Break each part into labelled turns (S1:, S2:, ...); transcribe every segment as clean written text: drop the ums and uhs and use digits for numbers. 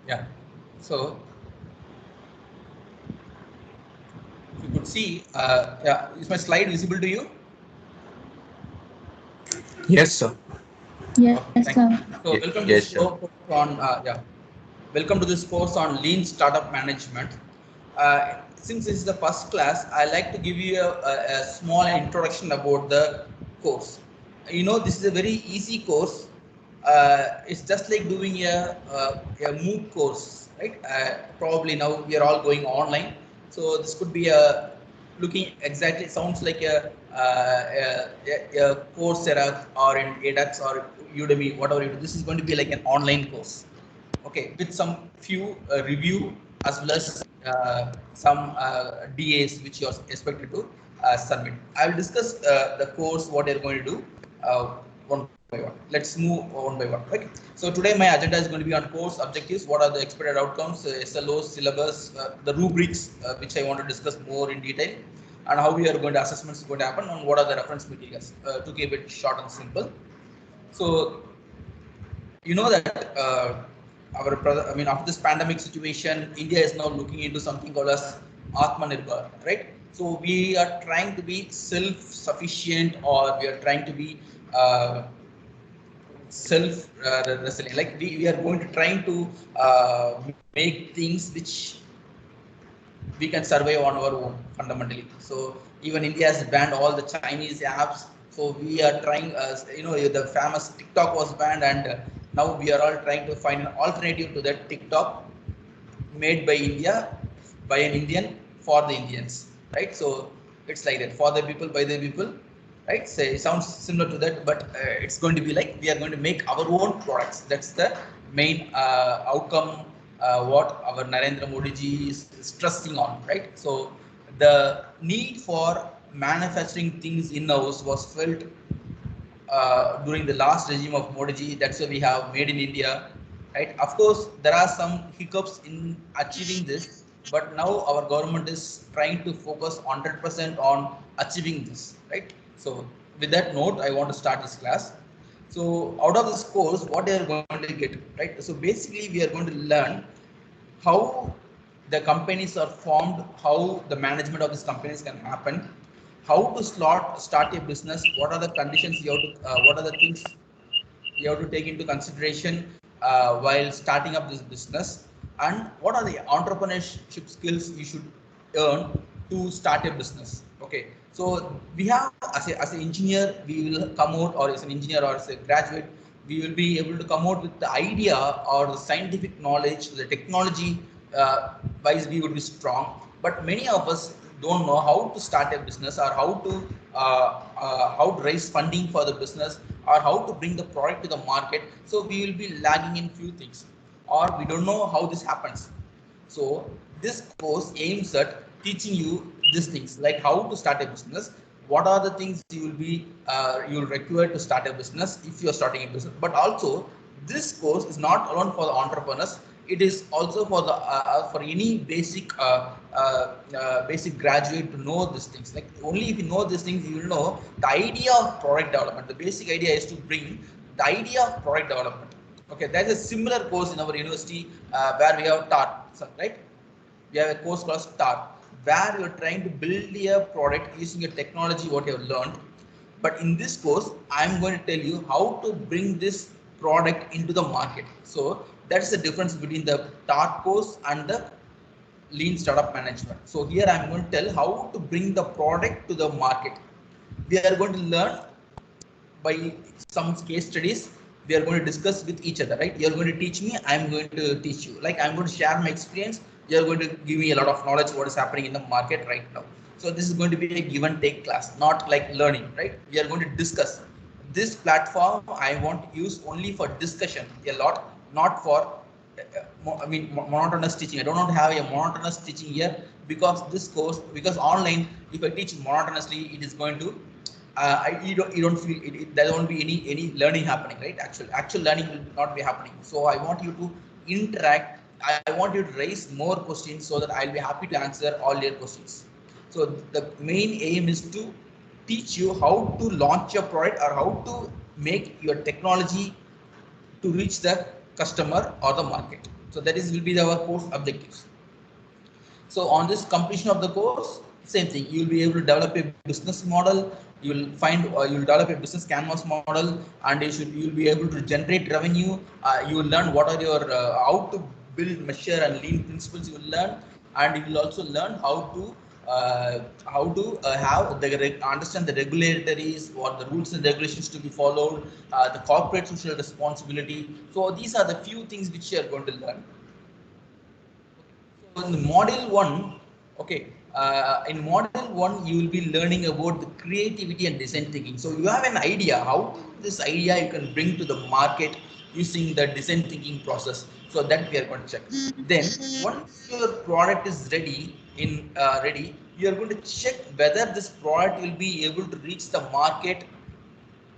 S1: Yeah. So if you could see, yeah, is my slide visible to you?
S2: Yes, sir.
S1: Okay,
S3: Yes,
S1: thank you.
S3: sir.
S1: So welcome to
S2: Yes,
S1: this
S2: sir.
S1: course on yeah. Welcome to this course on lean startup management. Since this is the first class, I like to give you a small introduction about the course. You know, this is a very easy course. It's just like doing a MOOC course, right? Probably now we are all going online, so this could be a looking exactly sounds like a Coursera or in edX or Udemy, whatever you do. This is going to be like an online course, okay, with some few review as well as some DAs which you are expected to submit. I will discuss the course what you're going to do one by one. Let's move one by one. Okay. So today my agenda is going to be on course objectives. What are the expected outcomes, SLOs, syllabus, the rubrics, which I want to discuss more in detail, and how we are going to assessments going to happen, and what are the reference materials to keep it short and simple. So you know that I mean, after this pandemic situation, India is now looking into something called as Atmanirbhar, right? So we are trying to be self-sufficient, or we are trying to be self resilient. Like we are going to trying to make things which we can survive on our own fundamentally. So even India has banned all the Chinese apps. So we are trying, you know, the famous TikTok was banned, and now we are all trying to find an alternative to that TikTok made by India, by an Indian for the Indians, right? So it's like that, for the people, by the people, right? So it sounds similar to that, but it's going to be like we are going to make our own products. That's the main outcome. What our Narendra Modi ji is stressing on, right? So the need for manufacturing things in house was felt during the last regime of Modi ji. That's why we have made in India, right? Of course, there are some hiccups in achieving this, but now our government is trying to focus 100% on achieving this, right? So, with that note, I want to start this class. So, out of this course, what they are going to get, right? So, basically, we are going to learn how the companies are formed, how the management of these companies can happen, how to start a business, what are the conditions you have to, what are the things you have to take into consideration while starting up this business, and what are the entrepreneurship skills you should earn to start a business. Okay, so we have as an engineer, we will come out, or as an engineer or as a graduate, we will be able to come out with the idea or the scientific knowledge, the technology wise we would be strong, but many of us don't know how to start a business, or how to raise funding for the business, or how to bring the product to the market. So we will be lagging in few things, or we don't know how this happens. So this course aims at teaching you these things, like how to start a business, what are the things you will require to start a business if you are starting a business. But also, this course is not alone for the entrepreneurs. It is also for any basic graduate to know these things. Like only if you know these things, you will know the idea of product development. The basic idea is to bring the idea of product development. Okay, there's a similar course in our university where we have taught, right? We have a course called Start, where you're trying to build a product using a technology what you have learned. But in this course, I'm going to tell you how to bring this product into the market. So that's the difference between the TART course and the lean startup management. So here I'm going to tell how to bring the product to the market. We are going to learn by some case studies. We are going to discuss with each other, right? You're going to teach me, I'm going to teach you. Like I'm going to share my experience, you're going to give me a lot of knowledge what is happening in the market right now. So this is going to be a give and take class, not like learning, right? We are going to discuss. This platform I want to use only for discussion a lot, not for monotonous teaching. I don't want to have a monotonous teaching here, because this course, because online, if I teach monotonously, it is going to you don't feel it, there won't be any learning happening, right? Actual learning will not be happening. So I want you to interact. I want you to raise more questions so that I'll be happy to answer all your questions. So the main aim is to teach you how to launch your product, or how to make your technology to reach the customer or the market. So that is will be our course objectives. So on this completion of the course, same thing. You will be able to develop a business model. You will find you will develop a business canvas model, and you will be able to generate revenue. You will learn what are your how to build, measure, and lean principles. You will learn, and you will also learn have understand the regulatories or the rules and regulations to be followed, the corporate social responsibility. So these are the few things which you are going to learn. So in the module one, okay, in module one, you will be learning about the creativity and design thinking. So you have an idea how this idea you can bring to the market using the design thinking process. So that we are going to check. Then once your product is ready, you are going to check whether this product will be able to reach the market,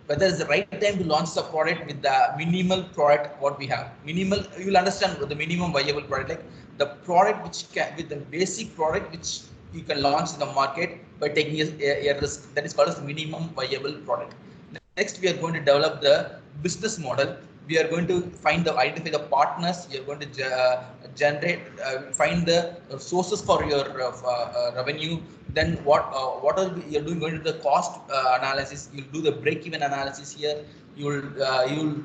S1: whether it's the right time to launch the product with the minimal product what we have. Minimal, you will understand the minimum viable product, like the product which can, with the basic product which you can launch in the market by taking a risk, that is called as minimum viable product. Next, we are going to develop the business model. We are going to identify the partners. You are going to find the sources for your revenue. Then what are you're doing? Going to the cost analysis. You'll do the break-even analysis here. You'll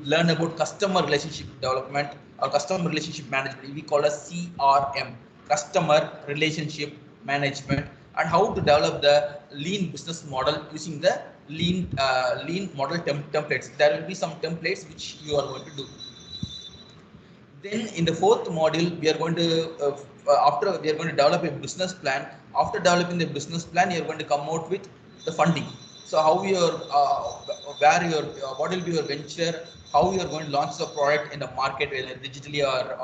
S1: learn about customer relationship development or customer relationship management. We call as CRM, customer relationship management, and how to develop the lean business model using the lean model templates. There will be some templates which you are going to do. Then in the fourth module, we are going to after we are going to develop a business plan. After developing the business plan, you are going to come out with the funding. So how what will be your venture, how you are going to launch the product in the market, whether digitally or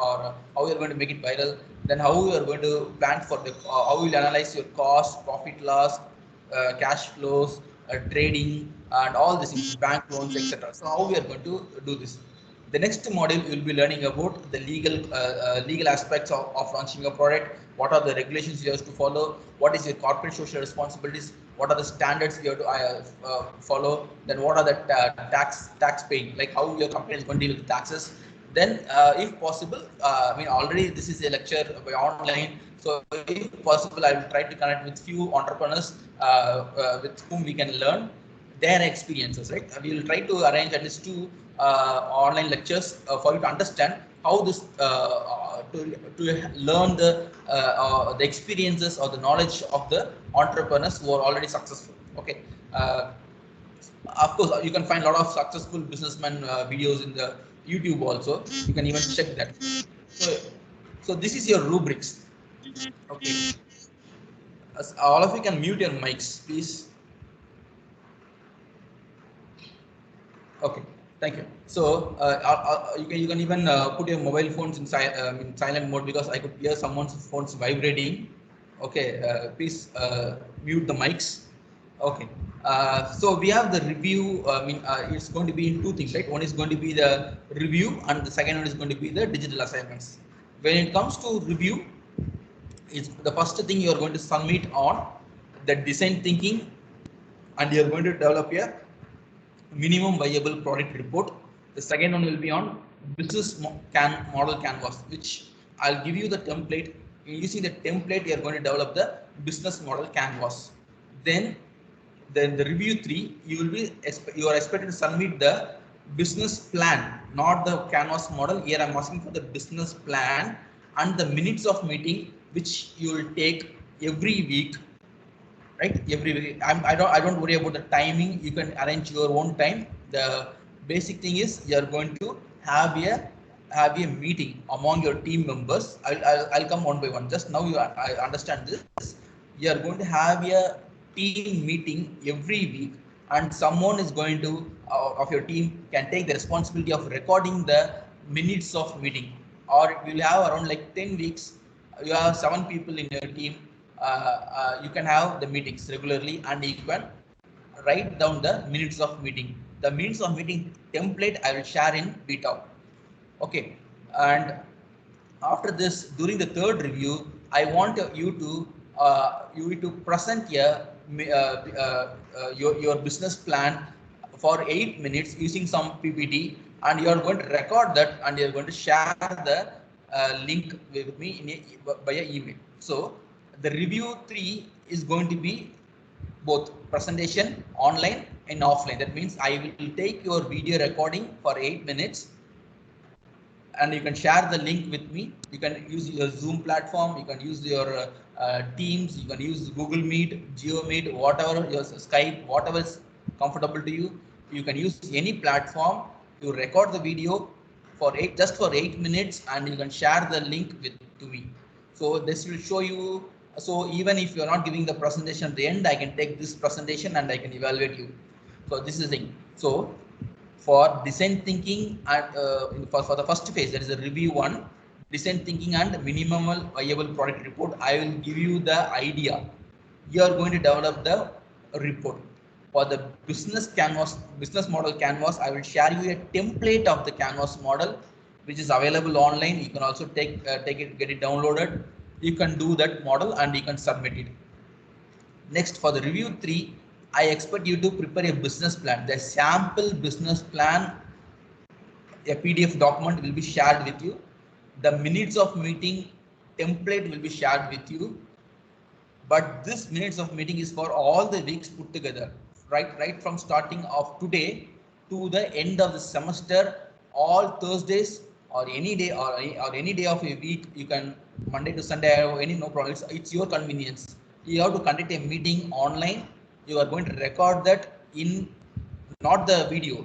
S1: how you are going to make it viral. Then how you are going to plan for the how you will analyze your cost, profit loss, cash flows, trading, and all these things, bank loans, etc. So how we are going to do this. The next module you will be learning about the legal aspects of launching a product. What are the regulations you have to follow? What is your corporate social responsibilities? What are the standards you have to follow? Then what are the tax paying? Like how your company is going to deal with taxes. Then, if possible, I mean already this is a lecture by online. So if possible, I will try to connect with few entrepreneurs with whom we can learn their experiences, right? We will try to arrange at least two online lectures for you to understand how this to learn the experiences or the knowledge of the entrepreneurs who are already successful. Okay. Of course, you can find a lot of successful businessmen videos in the YouTube also. You can even check that. So this is your rubrics. Okay. All of you can mute your mics, please. Okay, thank you. So you can even put your mobile phones in silent mode, because I could hear someone's phones vibrating. Okay, please mute the mics. Okay, so we have the review. It's going to be in two things, right? One is going to be the review, and the second one is going to be the digital assignments. When it comes to review, it's the first thing you are going to submit on the design thinking, and you are going to develop a minimum viable product report. The second one will be on business model canvas, which I'll give you the template. Using the template, you are going to develop the business model canvas. Then the review 3, you are expected to submit the business plan, not the canvas model. Here I'm asking for the business plan and the minutes of meeting which you will take every week, right? Every week. I don't worry about the timing. You can arrange your own time. The basic thing is you are going to have a meeting among your team members. I'll come one by one. Just now I understand this. You are going to have a team meeting every week, and someone is going to of your team can take the responsibility of recording the minutes of meeting. Or you will have around like 10 weeks. You have 7 people in your team. You can have the meetings regularly, and you can write down the minutes of meeting. The minutes of meeting template I will share in beta. Okay, and after this, during the third review, I want you to present your business plan for 8 minutes using some PPT, and you are going to record that, and you are going to share the link with me via email. So the review 3 is going to be both presentation online and offline. That means I will take your video recording for 8 minutes and you can share the link with me. You can use your Zoom platform, you can use your Teams, you can use Google Meet, Geo Meet, whatever, your Skype, whatever is comfortable to you. You can use any platform. You record the video for just for 8 minutes, and you can share the link to me. So this will show you. So even if you are not giving the presentation at the end, I can take this presentation and I can evaluate you. So this is the thing. So for design thinking and for the first phase, that is the review 1, design thinking and minimal viable product report, I will give you the idea. You are going to develop the report. For the business model canvas, I will share you a template of the canvas model, which is available online. You can also take it, get it downloaded. You can do that model and you can submit it. Next, for the review 3, I expect you to prepare a business plan. The sample business plan, a PDF document will be shared with you. The minutes of meeting template will be shared with you. But this minutes of meeting is for all the weeks put together, right from starting of today to the end of the semester, all Thursdays or any day or any day of a week. You can Monday to Sunday, no problem. It's your convenience. You have to conduct a meeting online. You are going to record that in not the video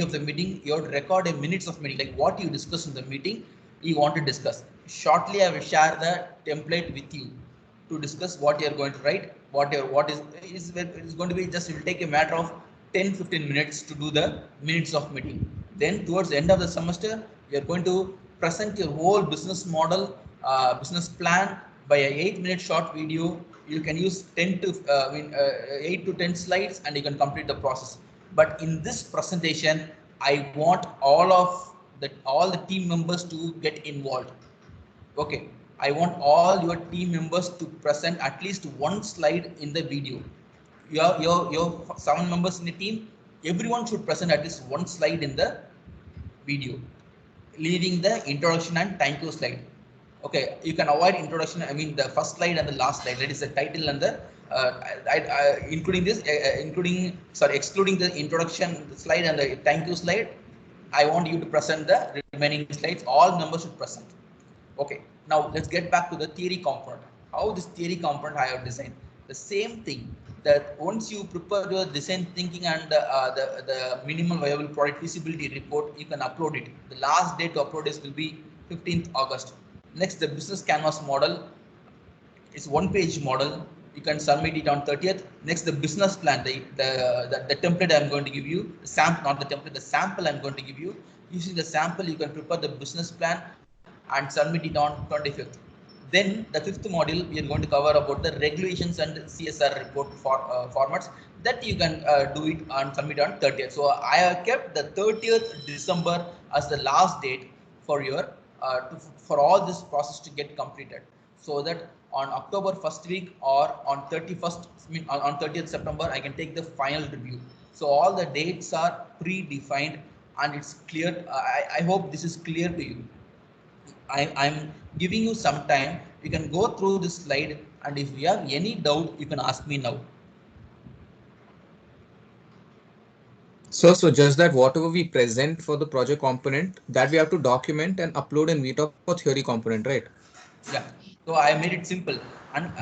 S1: of the meeting. You have to record a minutes of meeting, like what you discuss in the meeting you want to discuss. Shortly I will share the template with you to discuss what you are going to write, what is going to be. Just it will take a matter of 10-15 minutes to do the minutes of meeting. Then towards the end of the semester, you are going to present your whole business model, business plan by a 8-minute short video. You can use 8 to 10 slides and you can complete the process. But in this presentation, I want all the team members to get involved. Okay, I want all your team members to present at least one slide in the video. Your 7 members in the team, everyone should present at least one slide in the video, leaving the introduction and thank you slide. Okay, you can avoid introduction. I mean the first slide and the last slide. That is the title and the excluding the introduction slide and the thank you slide. I want you to present the remaining slides. All members should present. Okay, now let's get back to the theory component. How this theory component I have designed. The same thing, that once you prepare your design thinking and the minimal viable product feasibility report, you can upload it. The last day to upload this will be 15th August. Next, the business canvas model is 1-page model. You can submit it on 30th. Next, the business plan, the template I'm going to give you, the sample, not the template, the sample I'm going to give you. Using the sample, you can prepare the business plan and submit it on 25th. Then the 5th module, we are going to cover about the regulations and CSR report formats that you can do it and submit on 30th. So I have kept the 30th December as the last date for your for all this process to get completed, so that on October 1st week or on 31st, on 30th September, I can take the final review. So all the dates are predefined and it's clear. I hope this is clear to you. I'm giving you some time. You can go through this slide, and if you have any doubt, you can ask me now.
S2: So just that whatever we present for the project component, that we have to document and upload in Meetup for theory component, right?
S1: Yeah. So I made it simple, and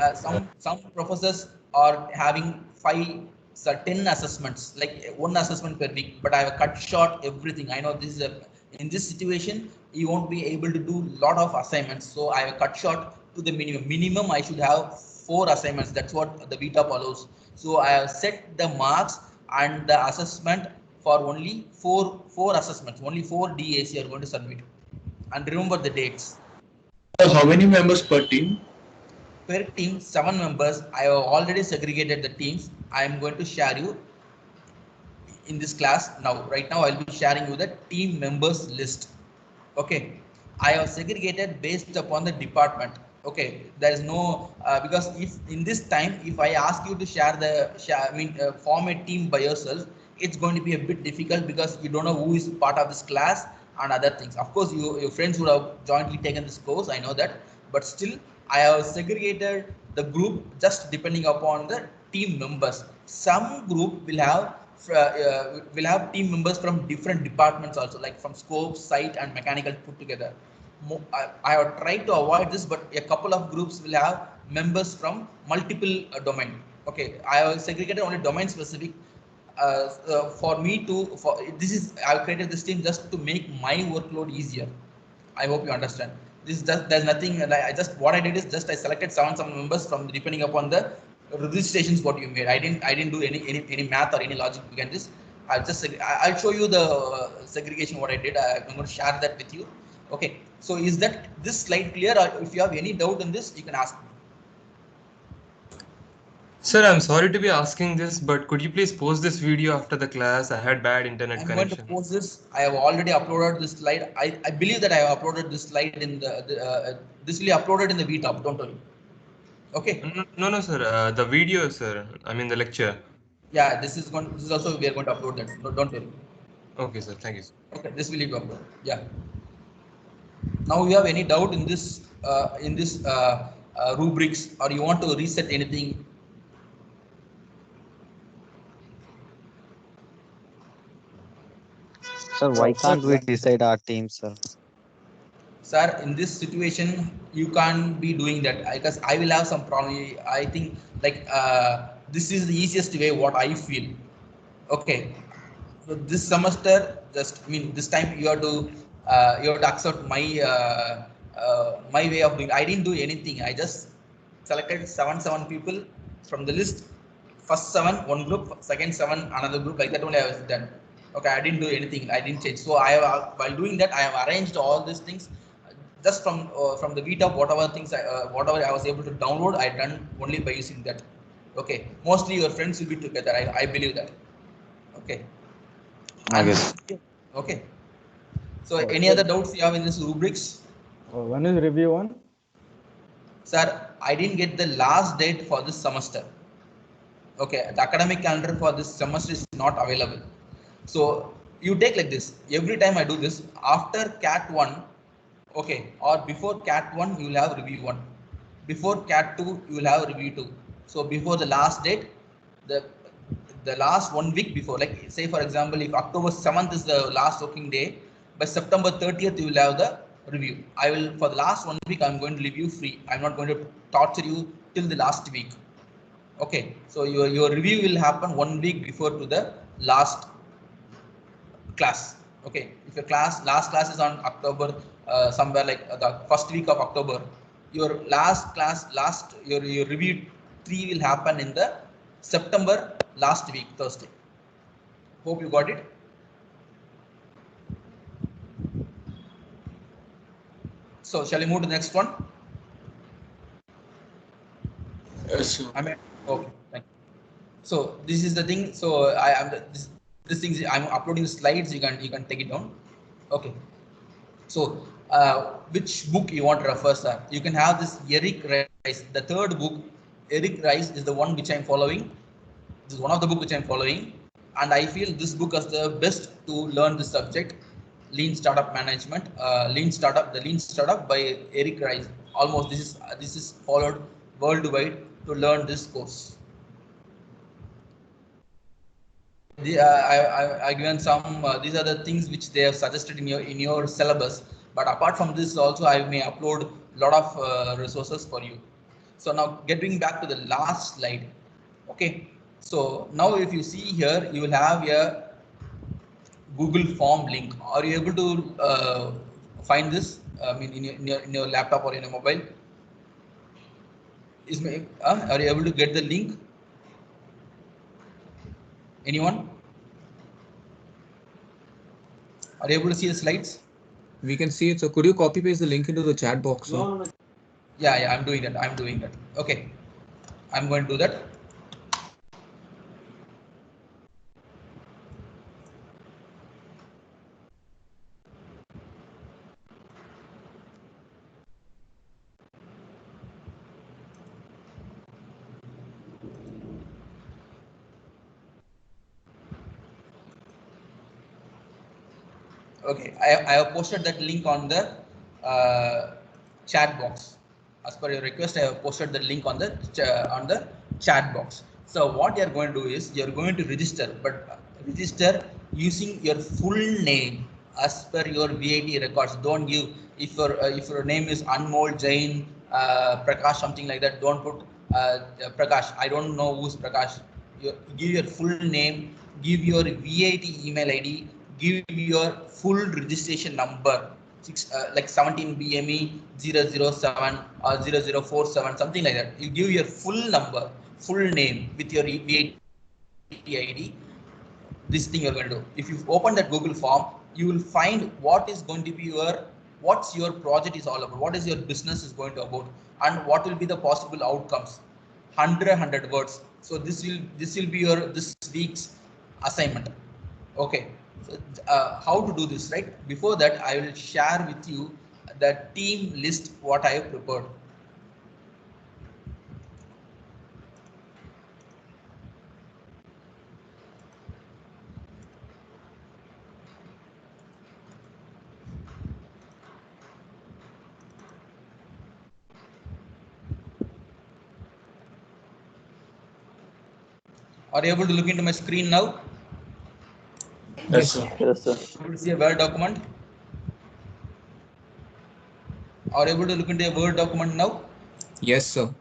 S1: some professors are having 10 assessments, like one assessment per week. But I have cut short everything. I know this is in this situation you won't be able to do a lot of assignments, so I have cut short to the minimum. Minimum I should have 4 assignments. That's what the VTOP allows. So I have set the marks and the assessment for only four assessments. Only 4 DAC are going to submit. And remember the dates.
S3: How many members per team?
S1: Per team, 7 members. I have already segregated the teams. I am going to share you in this class now. Right now, I'll be sharing you the team members list. Okay, I have segregated based upon the department. Okay, there is no because if in this time, if I ask you to form a team by yourself, it's going to be a bit difficult because you don't know who is part of this class and other things. Of course, your friends would have jointly taken this course, I know that, but still I have segregated the group just depending upon the team members. Some group will have team members from different departments also, like from scope, site, and mechanical put together. I have tried to avoid this, but a couple of groups will have members from multiple domain. Okay, I have segregated only domain specific for me to for this is I've created this team just to make my workload easier. I hope you understand. This just there's nothing. I just what I did is just I selected seven members from depending upon the registrations what you made. I didn't do any math or any logic behind this. I'll show you the segregation what I did. I'm going to share that with you. Okay. So is that this slide clear? Or if you have any doubt in this, you can ask me.
S4: Sir, I'm sorry to be asking this, but could you please post this video after the class? I had bad internet
S1: I'm going to
S4: connection.
S1: post this. I have already uploaded this slide. I believe that I have uploaded this slide in this will be uploaded in the VTop. Don't worry. Okay.
S4: No, sir. The video, sir. I mean the lecture.
S1: Yeah, this is going. This is also we are going to upload that. No, don't worry.
S4: Okay, sir. Thank you, sir.
S1: Okay, this will be uploaded. Yeah. Now you have any doubt in this rubrics, or you want to reset anything?
S5: Sir, why can't we decide our team, sir?
S1: Sir, in this situation, you can't be doing that because I will have some problem. I think like this is the easiest way what I feel. Okay, so this semester, just I mean this time you have to accept my way of doing. I didn't do anything. I just selected seven people from the list. First seven one group, second seven another group. Like that only I was done. Okay, I didn't do anything. I didn't change. So I have while doing that, I have arranged all these things just from the VTop. Whatever I was able to download, I done only by using that. Okay, mostly your friends will be together. I believe that. Okay. And
S5: Okay.
S1: okay. So any other doubts you have in this rubrics?
S6: When is review on?
S1: Sir, I didn't get the last date for this semester. Okay, the academic calendar for this semester is not available. So you take like this. Every time I do this, after Cat 1, okay, or before Cat 1, you will have review 1. Before Cat 2, you will have review 2. So before the last date, the the last 1 week before, like say for example, if October 7th is the last working day, by September 30th, you will have the review. I will, for the last 1 week, I'm going to leave you free. I'm not going to torture you till the last week. Okay, so your review will happen 1 week before to the last class. Okay, if your last class is on October, somewhere like the first week of October, your your review 3 will happen in the September last week, Thursday. Hope you got it. So shall we move to the next one?
S3: Yes, sir.
S1: I mean, okay, thank you. So this is the thing. So I am this thing. I'm uploading the slides. You can take it down. Okay. So which book you want to refer, sir? You can have this Eric Rice. The third book, Eric Rice, is the one which I'm following. This is one of the book which I'm following, and I feel this book is the best to learn this subject, Lean Startup Management, the Lean Startup by Eric Rice. Almost this is followed worldwide to learn this course. I given some. These are the things which they have suggested in your syllabus. But apart from this, also I may upload a lot of resources for you. So now getting back to the last slide. Okay. So now if you see here, you will have a Google form link. Are you able to find this? I mean, in your laptop or in your mobile? Are you able to get the link? Anyone? Are you able to see the slides?
S2: We can see it. So could you copy paste the link into the chat box?
S6: No.
S1: Yeah, I'm doing that. I'm doing that. Okay, I'm going to do that. Okay, I have posted that link on the chat box. As per your request, I have posted the link on the chat box. So what you are going to do is you are going to register, but register using your full name as per your VAT records. Don't give if your name is Anmol Jain Prakash, something like that. Don't put Prakash. I don't know who's Prakash. Give your full name, give your VAT email ID, give your full registration number, like 17 BME 007 or 0047, something like that. You give your full number, full name with your VAT ID. This thing you're going to do. If you open that Google form, you will find what is going to be what's your project is all about, what is your business is going to about, and what will be the possible outcomes. 100 words. So this will be your this week's assignment. Okay. So how to do this, right? Before that, I will share with you the team list what I have prepared. Are you able to look into my screen now?
S3: Yes, sir.
S5: Yes, sir.
S1: Able to see a Word document? Are you able to look into a Word document now?
S2: Yes, sir.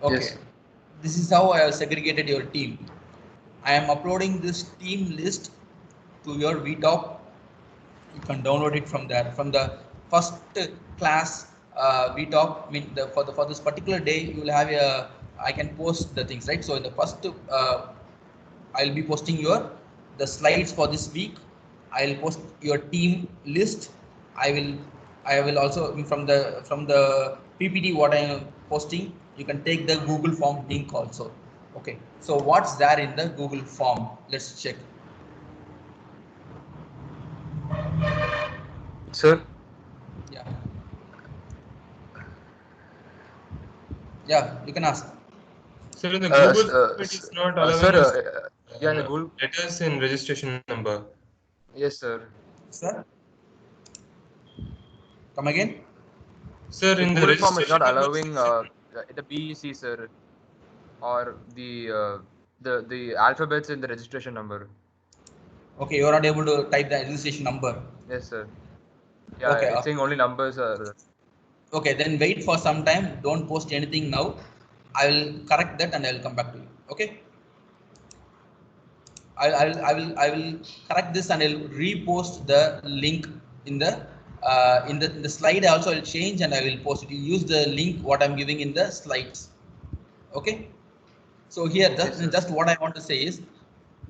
S1: Okay.
S3: Yes.
S1: This is how I have segregated your team. I am uploading this team list to your VTop. You can download it from there. From the first class VTop, I mean for this particular day, you will have a. I can post the things, right? So in the first, I'll be posting the slides for this week. I'll post your team list. I will also from the PPT what I am posting. You can take the Google form link also. Okay. So what's there in the Google form? Let's check.
S7: Sir,
S1: Yeah. Yeah, you can ask.
S4: Sir, in the
S7: uh,
S4: Google
S7: uh,
S4: form, it
S7: s-
S4: is not
S7: sir,
S4: allowing us
S7: yeah, in the Google,
S4: letters in registration number.
S7: yes, sir.
S1: Sir, come again.
S4: Sir,
S7: The
S4: in the
S7: Google form is
S4: registration
S7: not
S4: number
S7: allowing
S4: section,
S7: the BEC, sir, or the alphabets in the registration number.
S1: Okay, you are not able to type the registration number.
S7: Yes, sir. Yeah,
S1: Okay.
S7: it's saying only numbers are.
S1: Okay, then wait for some time. Don't post anything now. I will correct that and I will come back to you. Okay. I will correct this and I'll repost the link in the in the slide. Also, I'll change and I will post it. You use the link what I'm giving in the slides. Okay. So here,
S7: Yes, sir.
S1: just what I want to say is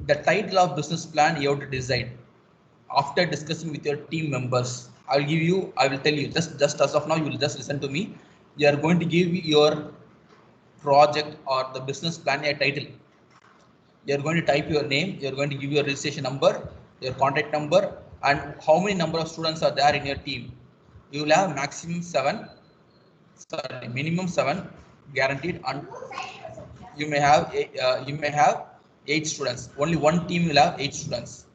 S1: the title of business plan you have to decide after discussing with your team members. I will tell you, just as of now, you will just listen to me. You are going to give your project or the business plan a title. You're going to type your name, you're going to give your registration number, your contact number, and how many number of students are there in your team. You will have maximum 7, sorry, minimum 7 guaranteed, and you may have 8 students. Only one team will have 8 students.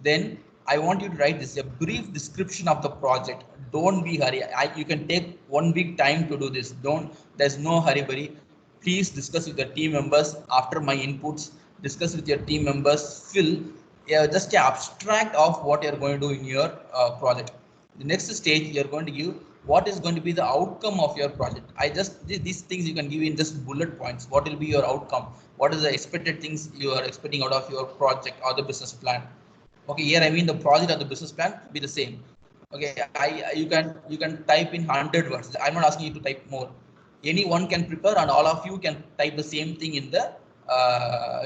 S1: Then I want you to write this a brief description of the project. Don't be hurry. You can take 1 week time to do this. Don't There's no hurry burry. Please discuss with your team members after my inputs. Discuss with your team members. Fill just an abstract of what you're going to do in your project. The next stage you're going to give what is going to be the outcome of your project. These things you can give in just bullet points. What will be your outcome? What is the expected things you are expecting out of your project or the business plan? Okay, here I mean the project or the business plan be the same. Okay, you can type in 100 words. I'm not asking you to type more. Anyone can prepare and all of you can type the same thing in the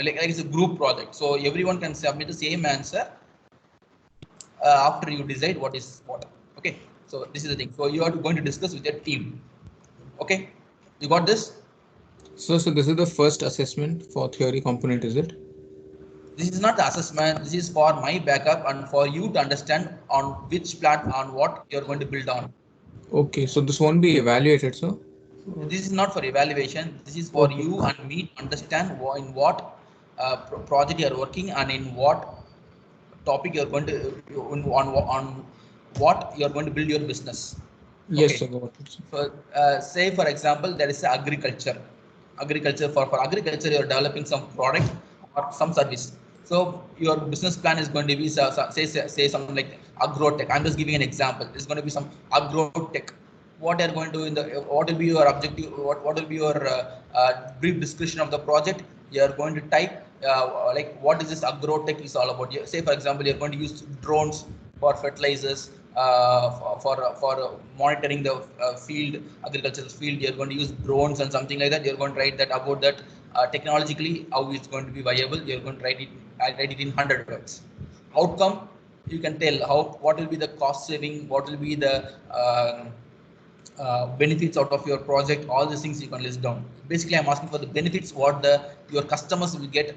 S1: like it's a group project. So everyone can submit the same answer after you decide what is what. Okay, so this is the thing. So you are going to discuss with your team. Okay, you got this?
S2: So this is the first assessment for theory component, is it?
S1: This is not the assessment. This is for my backup and for you to understand on which plan, on what you're going to build on.
S2: Okay, so this won't be evaluated, sir?
S1: This is not for evaluation. This is for
S2: Okay.
S1: you and me to understand in what project you are working and in what topic you're going to on what you're going to build your business.
S2: Yes,
S1: Okay.
S2: sir. Got it, sir.
S1: So say for example, there is agriculture. Agriculture for agriculture, you're developing some product or some service. So your business plan is going to be say something like agro-tech. I'm just giving an example. It's going to be some agro-tech. What you're going to do in the what will be your objective? What will be your brief description of the project? You're going to type like what is this agro-tech is all about. Say for example, you're going to use drones for fertilizers, for monitoring the field, agricultural field. You're going to use drones and something like that. You're going to write that about that technologically how it's going to be viable. You're going to write it. I write it in 100 words. Outcome, you can tell what will be the cost saving, what will be the benefits out of your project. All these things you can list down. Basically, I'm asking for the benefits what your customers will get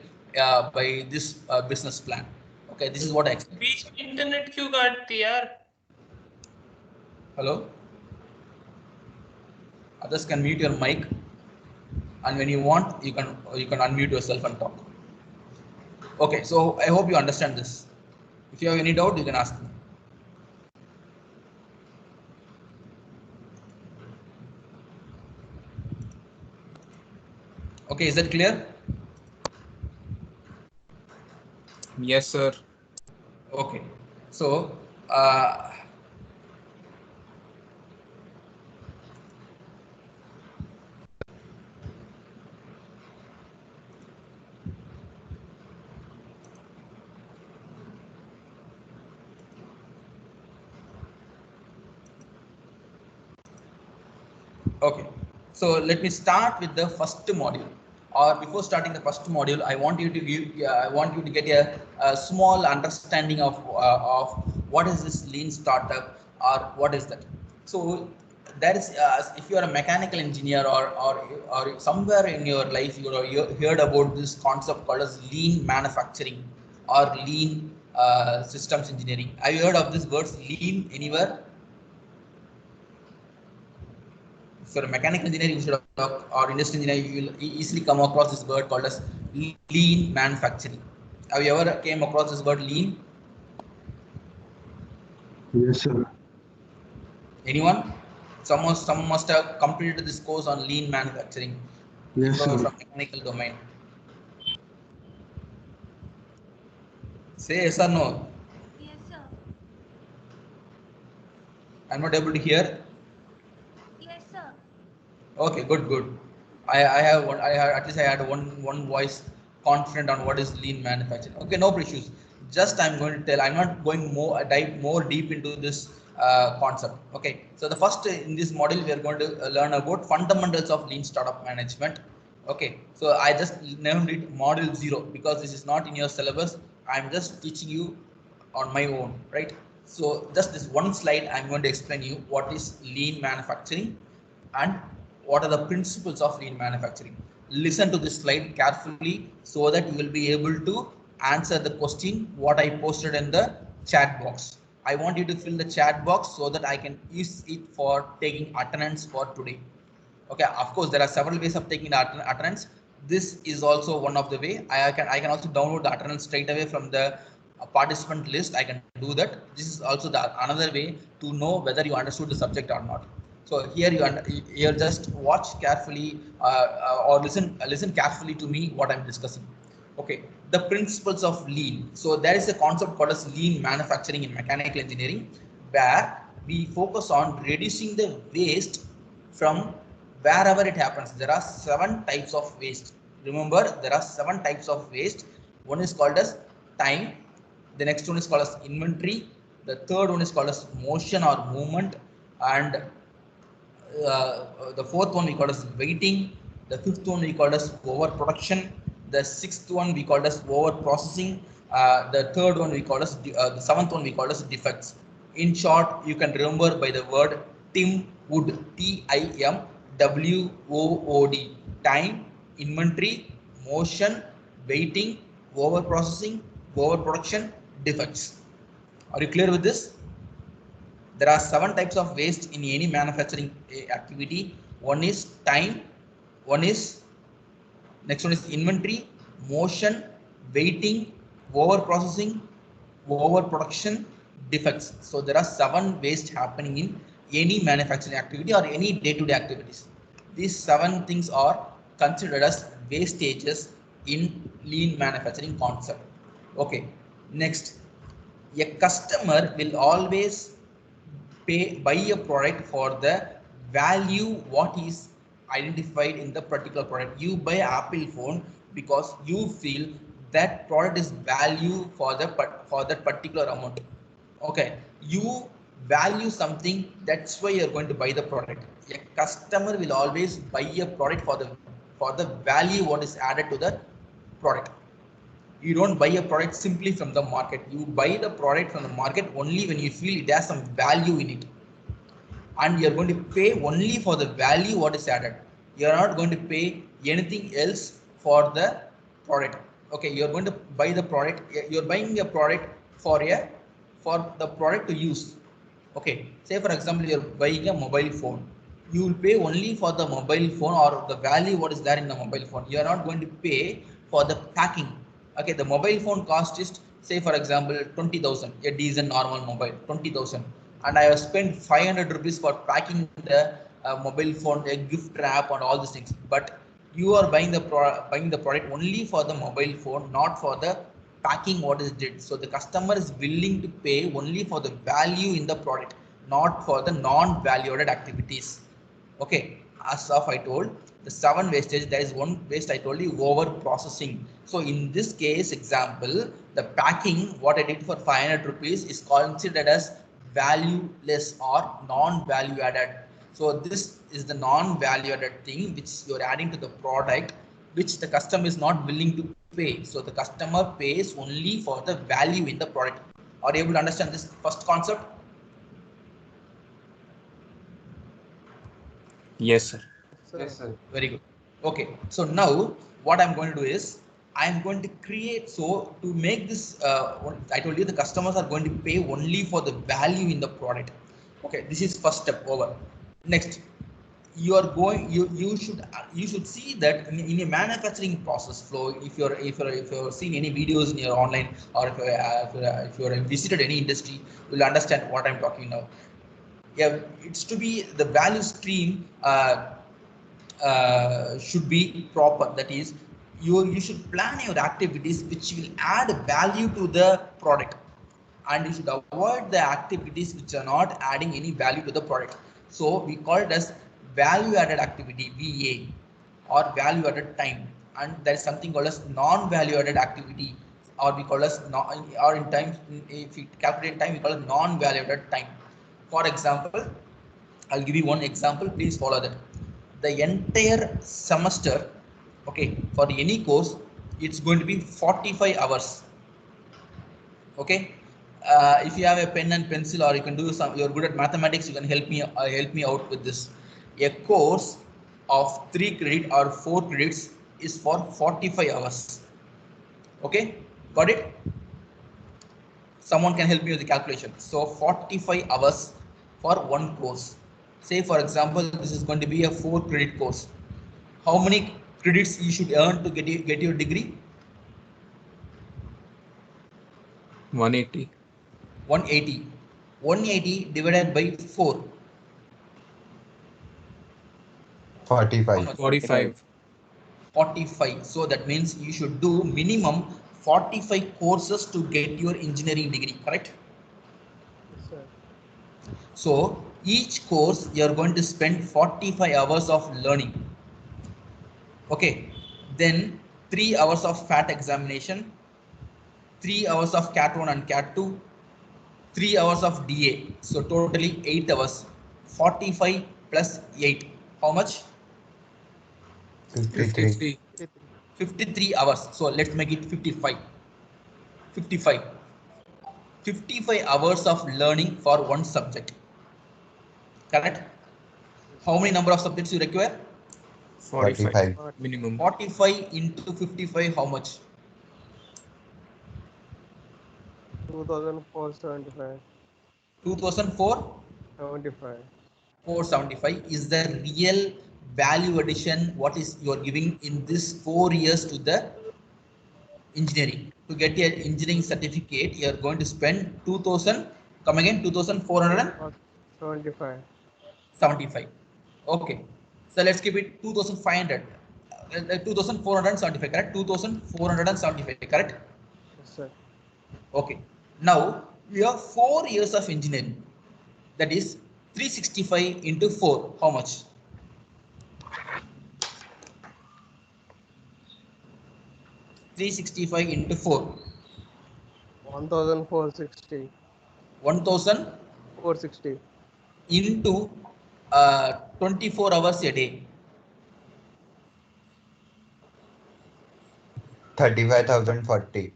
S1: by this business plan. Okay, this is what I expect.
S3: बीच में internet क्यों काटती यार?
S1: Hello. Others can mute your mic, and when you want, you can unmute yourself and talk. Okay, so I hope you understand this. If you have any doubt, you can ask me. Okay, is that clear?
S2: Yes, sir.
S1: Okay, so okay, so let me start with the first module. Or before starting the first module, I want you to get a small understanding of what is this lean startup or what is that. So that is if you are a mechanical engineer or somewhere in your life you heard about this concept called as lean manufacturing or lean systems engineering. Have you heard of this words lean anywhere? If you're a mechanical engineer, you should have, or industrial engineer, you will easily come across this word called as lean manufacturing. Have you ever came across this word lean?
S8: Yes, sir.
S1: Anyone? Some must have completed this course on lean manufacturing.
S8: Yes,
S1: If you're
S8: sir.
S1: from mechanical domain. Say yes or no.
S9: Yes, sir.
S1: I'm not able to hear.
S9: Yes, sir.
S1: Okay, good. I have one. At least I had one voice confident on what is lean manufacturing. Okay, no issues. Just I'm going to tell. I'm not going dive more deep into this concept. Okay, so the first in this module we are going to learn about fundamentals of lean startup management. Okay, so I just named it module 0 because this is not in your syllabus. I'm just teaching you on my own, right? So just this one slide, I'm going to explain you what is lean manufacturing and what are the principles of lean manufacturing. Listen to this slide carefully so that you will be able to answer the question what I posted in the chat box. I want you to fill the chat box so that I can use it for taking attendance for today. Okay, of course there are several ways of taking the attendance. This is also one of the way. I can also download the attendance straight away from the participant list. I can do that. This is also the another way to know whether you understood the subject or not. So here you just watch carefully or listen carefully to me what I'm discussing. Okay, the principles of lean. So there is a concept called as lean manufacturing in mechanical engineering, where we focus on reducing the waste from wherever it happens. There are 7 types of waste. Remember, there are 7 types of waste. One is called as time. The next one is called as inventory. The third one is called as motion or movement, and the fourth one we call as waiting. The fifth one we call as overproduction. The sixth one we call as over processing. The third one we call as the seventh one we call as defects. In short, you can remember by the word Tim Wood, TIMWOOD. Time, inventory, motion, waiting, over processing, overproduction, defects. Are you clear with this? There are 7 types of waste in any manufacturing activity. One is time, next one is inventory, motion, waiting, over processing, overproduction, defects. So there are 7 waste happening in any manufacturing activity or any day-to-day activities. These 7 things are considered as wastages in lean manufacturing concept. Okay, next, a customer will always buy a product for the value what is identified in the particular product. You buy Apple phone because you feel that product is value for that particular amount. Okay, you value something, that's why you're going to buy the product. A customer will always buy a product for the value what is added to the product. You don't buy a product simply from the market. You buy the product from the market only when you feel it has some value in it, and you're going to pay only for the value what is added. You're not going to pay anything else for the product. Okay, you're going to buy the product. You're buying a product for the product to use. Okay, say for example you're buying a mobile phone. You will pay only for the mobile phone or the value what is there in the mobile phone. You are not going to pay for the packing. Okay, the mobile phone cost is, say for example 20,000, a decent normal mobile 20,000, and I have spent 500 rupees for packing the mobile phone, a gift wrap and all these things. But you are buying the product only for the mobile phone, not for the packing what is did. So the customer is willing to pay only for the value in the product, not for the non-value added activities. Okay, as of I told, the 7 wastage, there is one waste I told you, over processing. So in this case example, the packing what I did for 500 rupees is considered as valueless or non-value added. So this is the non-value added thing which you're adding to the product, which the customer is not willing to pay. So the customer pays only for the value in the product. Are you able to understand this first concept?
S2: Yes, sir.
S7: Yes, sir.
S1: Very good. Okay, so now what I'm going to do is I'm going to create, so to make this, I told you the customers are going to pay only for the value in the product. Okay, this is first step over. Next, you should see that in a manufacturing process flow, if you're seeing any videos in your online, or if you're visited any industry, you'll understand what I'm talking now. Yeah, it's to be the value stream should be proper. That is, you should plan your activities which will add value to the product, and you should avoid the activities which are not adding any value to the product. So we call it as value added activity, VA, or value added time, and there is something called as non value added activity, or we call as or in time, if we calculate time, we call it non value added time. For example, I'll give you one example, please follow that. The entire semester, okay, for any course, it's going to be 45 hours. Okay, if you have a pen and pencil, or you can do some, you're good at mathematics, you can help me out with this. A course of 3 credit or 4 credits is for 45 hours. Okay, got it? Someone can help me with the calculation. So 45 hours for one course. Say for example, this is going to be a 4 credit course. How many credits you should earn to get your degree?
S2: 180.
S1: 180. 180 divided by 4.
S8: 45.
S2: 45.
S1: 45. So that means you should do minimum 45 courses to get your engineering degree, correct?
S6: Yes, sir.
S1: So each course you are going to spend 45 hours of learning. Okay, then 3 hours of FAT examination, 3 hours of CAT 1 and CAT 2, 3 hours of DA. So totally 8 hours. 45 plus 8. How much?
S8: 53.
S2: 53.
S1: 53 hours. So let's make it 55. 55. 55 hours of learning for one subject. Correct? How many number of subjects you require?
S2: 45 minimum.
S1: 45 into 55, how much?
S6: 2,475.
S1: 2004?
S6: 75.
S1: 475 is the real value addition what is you are giving in this 4 years to the engineering, to get your engineering certificate, you are going to spend 2000, come again, 2475.
S6: 25.
S1: Okay. So let's keep it 2500. 2475, correct? 2475, correct?
S6: Yes, sir.
S1: Okay. Now we have 4 years of engineering. That is 365 into 4. How much? 365 into 4.
S6: 1460.
S1: 1000
S6: 460.
S1: into 24 hours a day.
S8: 35,040.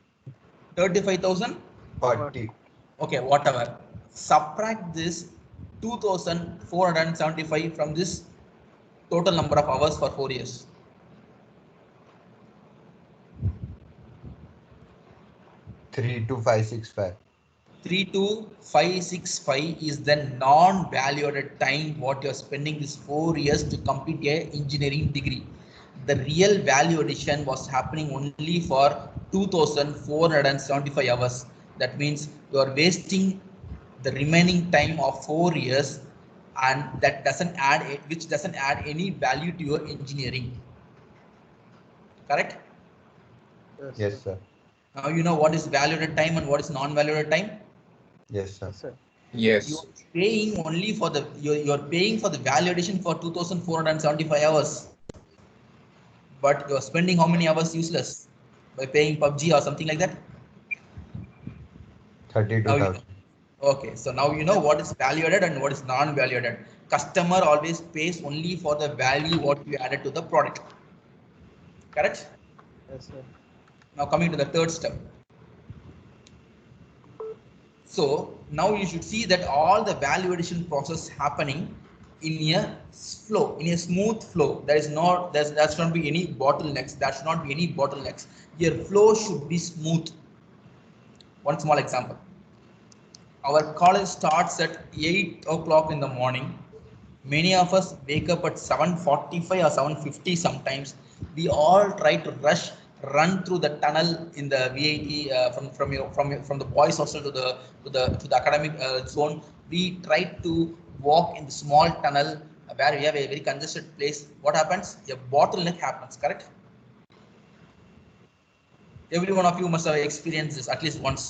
S1: 35,000.
S8: 40.
S1: Okay, whatever. Subtract this 2475 from this total number of hours for 4 years.
S8: 32565.
S1: 32565 is the non-valued time what you are spending this 4 years to complete a engineering degree. The real value addition was happening only for 2475 hours. That means you are wasting the remaining time of 4 years, and that doesn't add which doesn't add any value to your engineering. Correct?
S6: Yes,
S8: Yes,
S6: sir.
S8: sir.
S1: Now you know what is valued time and what is non-valued time.
S8: Yes, sir.
S6: Yes, sir.
S1: You're
S2: Yes.
S1: paying only for the you're paying for the value addition for 2475 hours, but you're spending how many hours useless by paying PUBG or something like that. Now you know.
S8: 32,000.
S1: Okay, so now you know what is value added and what is non-value added. Customer always pays only for the value what you added to the product. Correct?
S6: Yes, sir.
S1: Now coming to the third step. So now you should see that all the value addition process happening in a flow, in a smooth flow. There is not, there should not be any bottlenecks. There should not be any bottlenecks. Your flow should be smooth. One small example. Our college starts at 8 o'clock in the morning. Many of us wake up at 7:45 or 7:50 sometimes. We all try to run through the tunnel in the VIT from the boys hostel to the academic zone. We try to walk in the small tunnel where we have a very congested place. What happens? A bottleneck happens. Correct? Every one of you must have experienced this at least once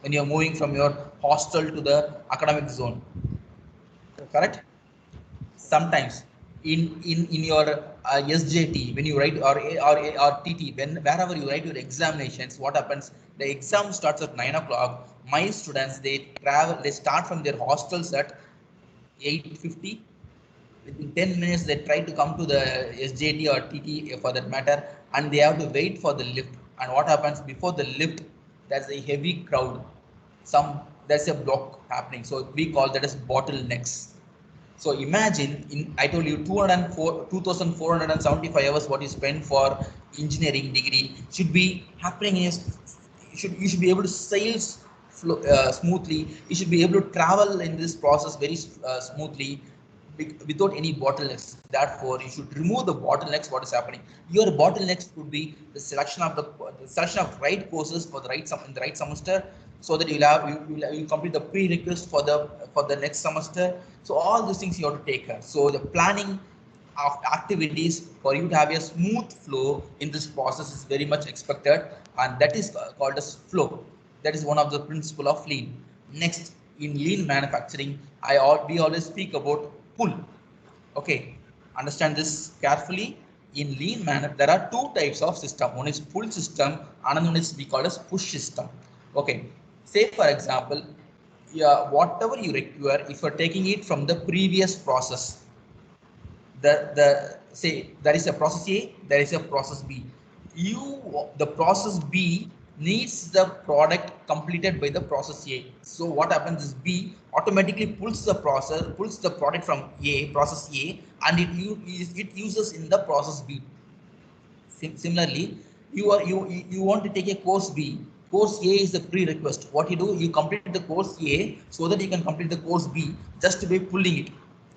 S1: when you are moving from your hostel to the academic zone.
S6: Yes,
S1: Correct?
S6: sir.
S1: Sometimes in your SJT, when you write, or TT, wherever you write your examinations, what happens? The exam starts at 9 o'clock. My students, they start from their hostels at 8:50. Within 10 minutes they try to come to the SJT or TT for that matter, and they have to wait for the lift. And what happens before the lift? There's a heavy crowd. There's a block happening. So we call that as bottlenecks. So imagine, I told you 2,475 hours what you spend for engineering degree should be happening you should be able to sail smoothly. You should be able to travel in this process very smoothly without any bottlenecks. Therefore, you should remove the bottlenecks. What is happening? Your bottlenecks could be the selection of right courses for the in the right semester, so that you'll complete the prerequisite for the next semester. So all these things you have to take care. So the planning of activities for you to have a smooth flow in this process is very much expected, and that is called as flow. That is one of the principle of lean. Next, in lean manufacturing, we always speak about pull. Okay, understand this carefully. In lean manner, there are two types of system. One is pull system, another one is we call as push system. Okay, say for example, yeah, whatever you require, if you're taking it from the previous process, the say there is a process A, there is a process B. The process B needs the product completed by the process A. So what happens is B automatically pulls the product from process A, and it uses in the process B. Similarly, you want to take a course B. Course A is the prerequisite. What you do, you complete the course A so that you can complete the course B just by pulling it.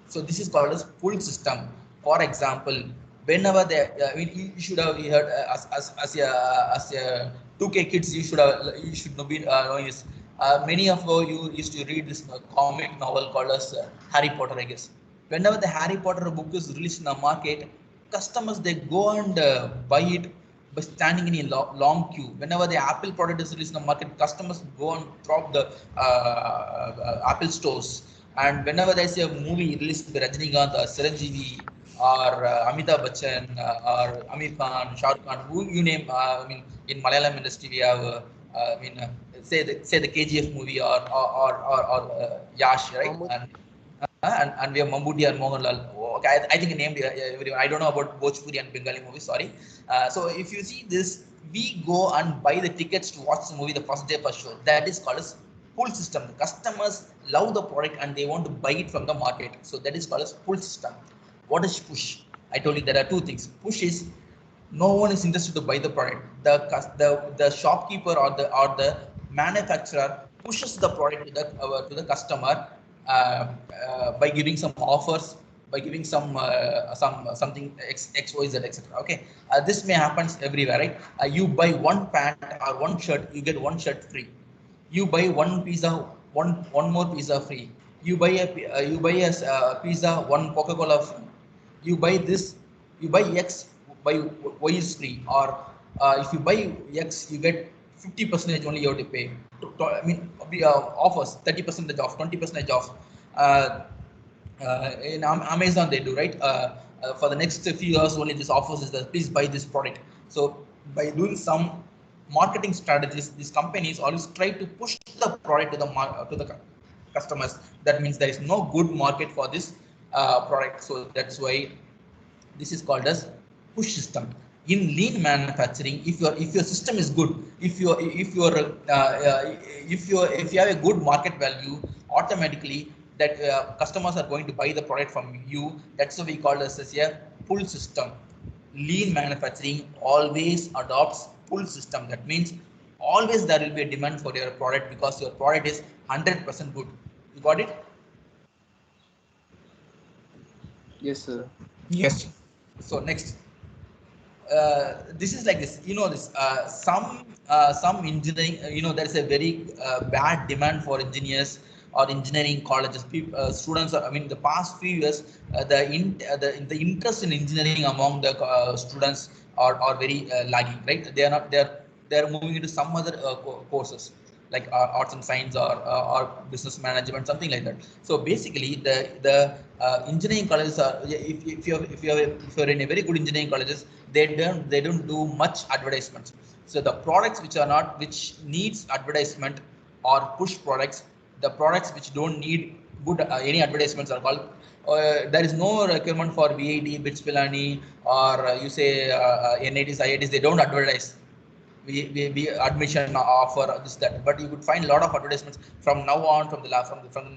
S1: So this is called as pull system. For example, whenever you should have heard as a 2K kids, you should know be knowing this. Many of you used to read this comic novel called as Harry Potter, I guess. Whenever the Harry Potter book is released in the market, customers they go and buy it by standing in a long queue. Whenever the Apple product is released in the market, customers go and drop the Apple stores. And whenever there's a movie released by Rajinikanth or Chiranjeevi or Amitabh Bachchan or Amir Khan, Shah Rukh Khan, who you name, I mean, in Malayalam industry we have, say the KGF movie or Yash, right? And we have Mammootty and Mohanlal. Okay, I think I named everyone. I don't know about Bhojpuri and Bengali movies. Sorry. So if you see this, we go and buy the tickets to watch the movie the first day for sure. That is called as pull system. The customers love the product and they want to buy it from the market. So that is called as pull system. What is push? I told you there are two things. Push is no one is interested to buy the product. The shopkeeper or the manufacturer pushes the product to the customer by giving some offers, by giving something XYZ, etc. Okay, this may happens everywhere, right? You buy one pant or one shirt, you get one shirt free. You buy one pizza, one more pizza free. You buy a pizza, one Coca-Cola free. You buy this, you buy X, buy Y is free. Or if you buy X, you get 50% only you have to pay. I mean, offers 30% off, 20% off. In Amazon they do, right? For the next few years only this offers is that please buy this product. So by doing some marketing strategies, these companies always try to push the product to the customers. That means there is no good market for this product. So that's why this is called as push system. In lean manufacturing, if your system is good, if you have a good market value, automatically that customers are going to buy the product from you. That's what we call this as a pull system. Lean manufacturing always adopts pull system. That means always there will be a demand for your product because your product is 100% good. You got it?
S6: Yes, sir.
S2: Yes.
S1: So next, this is like this, this some engineering, there is a very bad demand for engineers or engineering colleges. People, students are, I mean, the past few years, the interest in engineering among the students are very lagging, right? They are moving into some other courses like arts and science or business management, something like that. So basically, the engineering colleges are, if you're in a very good engineering colleges, they don't do much advertisements. So the products which needs advertisement or push products, the products which don't need good any advertisements are called. There is no requirement for VIT, BITS Pilani, or you say NITs, IITs. They don't advertise. We admission offer this that, but you could find a lot of advertisements from now on, from the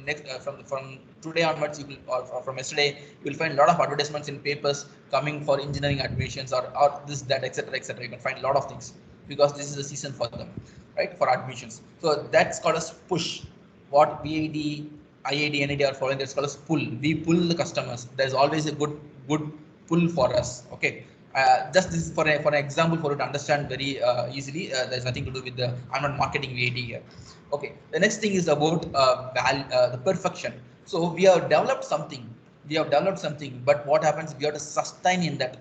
S1: next from today onwards. You will, or from yesterday, you will find a lot of advertisements in papers coming for engineering admissions or this that, etc., etc. You can find a lot of things because this is the season for them, right, for admissions. So that's called as push. What VID, IIT, NIT are following, that's called as pull. We pull the customers. There's always a good pull for us. Okay. Just this is for an example for you to understand very easily. There's nothing to do with I'm not marketing VAD here. Okay, the next thing is about the perfection. So we have developed something. But what happens? We have to sustain in that.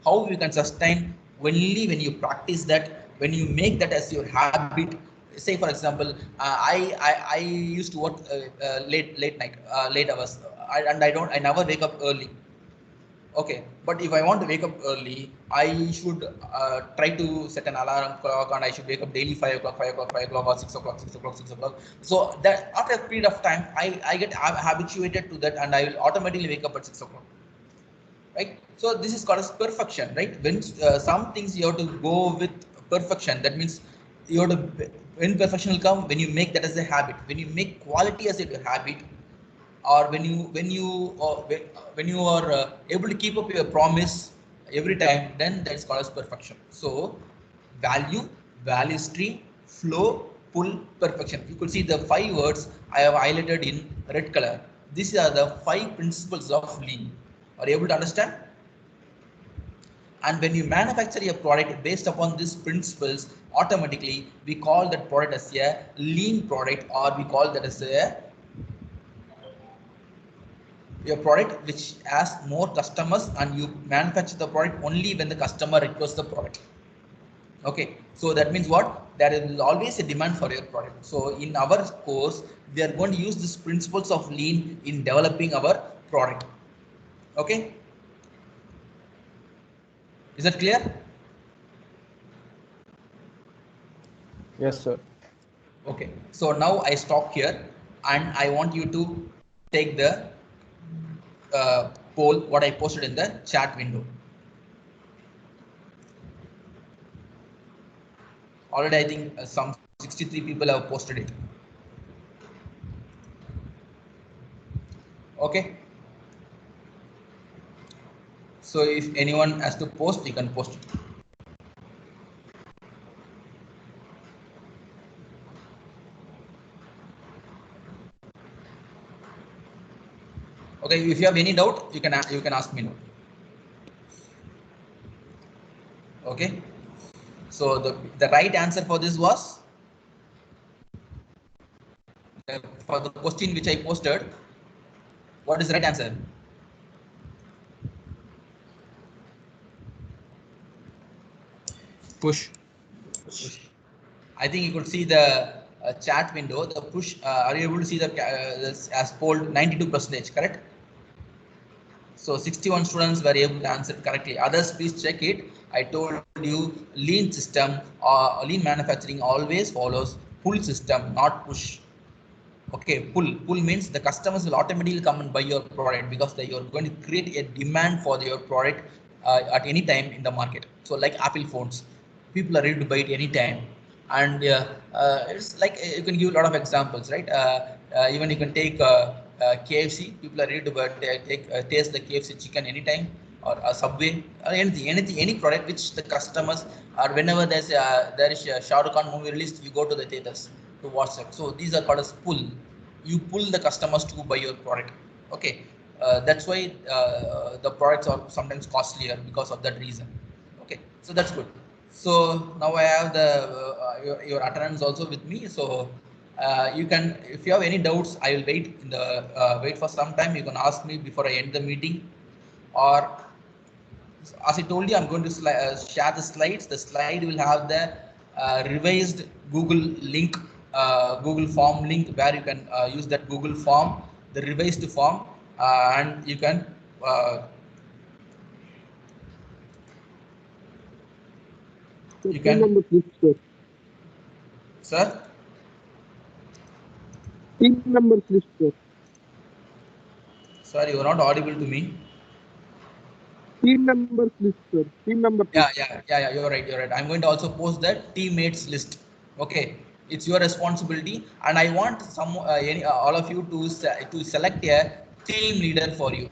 S1: How we can sustain? Only when you practice that, when you make that as your habit. Say for example, I used to work late night, late hours, I never wake up early. Okay, but if I want to wake up early, I should try to set an alarm clock, and I should wake up daily 5 o'clock, or 6 o'clock. So that after a period of time, I get habituated to that, and I will automatically wake up at 6 o'clock. Right? So this is called as perfection, right? When some things you have to go with perfection, that means you have to, when perfection will come, when you make that as a habit, when you make quality as a habit, or when you are able to keep up your promise every time, then that's called as perfection. So value stream, flow, pull, perfection. You could see the 5 words I have highlighted in red color. These are the 5 principles of lean. Are you able to understand? And when you manufacture a product based upon these principles, automatically we call that product as a lean product, or we call that as a product which has more customers, and you manufacture the product only when the customer requests the product. Okay, so that means what? There is always a demand for your product. So in our course, we are going to use these principles of lean in developing our product. Okay, is that clear?
S6: Yes, sir.
S1: Okay, so now I stop here, and I want you to take the poll what I posted in the chat window. Already I think some 63 people have posted it. Okay, so if anyone has to post, you can post it. Okay, if you have any doubt, you can ask me now. Okay, so the right answer for this was, for the question which I posted, what is the right answer?
S2: Push.
S1: I think you could see the chat window. The push. Are you able to see the as polled 92%? Correct. So 61 students were able to answer correctly. Others, please check it. I told you lean system or lean manufacturing always follows pull system, not push. Okay, pull means the customers will automatically come and buy your product because you're going to create a demand for your product at any time in the market. So like Apple phones, people are ready to buy it anytime. And it's like you can give a lot of examples, right? Even you can take KFC, people are ready to taste the KFC chicken anytime, or a Subway, or any product which the customers, or whenever there is a Shah Rukh Khan movie released, you go to the theaters to watch it. So these are called as pull. You pull the customers to buy your product. Okay, that's why the products are sometimes costlier because of that reason. Okay, so that's good. So now I have your attendance also with me. So you can, if you have any doubts, I will wait for some time. You can ask me before I end the meeting, or as I told you, I'm going to share the slides. The slide will have the revised Google link, Google form link, where you can use that Google form, the revised form, and you can
S10: Team number list, sir.
S1: Sir?
S10: Team numbers list, sir.
S1: Sorry, you are not audible to me.
S10: Team numbers list, sir. Team number.
S1: Yeah. You're right. I'm going to also post that teammates list. Okay, it's your responsibility, and I want all of you to select a team leader for you,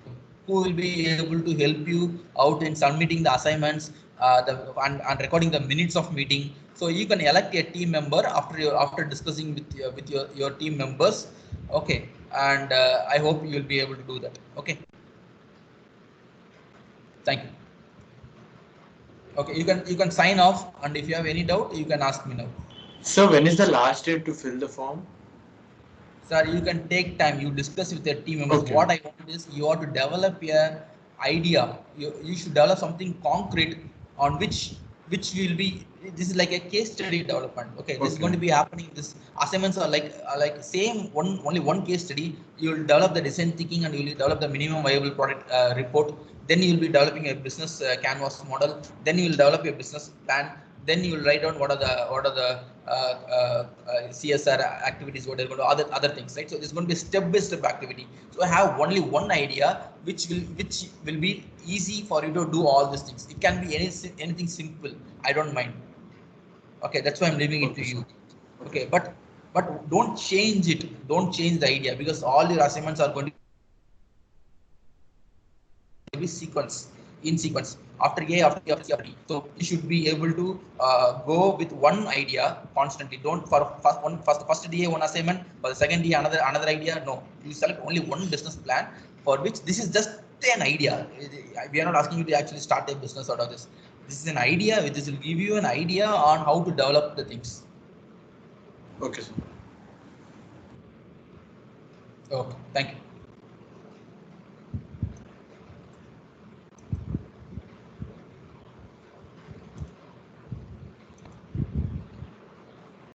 S1: who will be able to help you out in submitting the assignments, and recording the minutes of meeting. So you can elect a team member after discussing with your team members. Okay, and I hope you will be able to do that. Okay, thank you. Okay, you can sign off, and if you have any doubt, you can ask me now.
S11: So when is the last date to fill the form?
S1: Sir, you can take time. You discuss with your team members.
S11: Okay.
S1: What I want is you have to develop a idea. You should develop something concrete on which will be. This is like a case study development. Okay, this is going to be happening. This assignments are like same only one case study. You will develop the design thinking, and you will develop the minimum viable product report. Then you will be developing a business canvas model. Then you will develop your business plan. Then you will write down what are the CSR activities, what are going to other things, right? So it's going to be step-by-step activity. So I have only one idea which will be easy for you to do all these things. It can be anything simple. I don't mind. Okay, that's why I'm leaving it to you. Okay, but don't change it. Don't change the idea, because all your assignments are going to be in sequence, after A, after B, after C, after D. So you should be able to go with one idea constantly. Don't for first DA one assignment, for the second DA another idea. No, you select only one business plan, for which this is just an idea. We are not asking you to actually start a business out of this. This is an idea. This will give you an idea on how to develop the things.
S11: Okay, sir.
S1: Okay, thank you.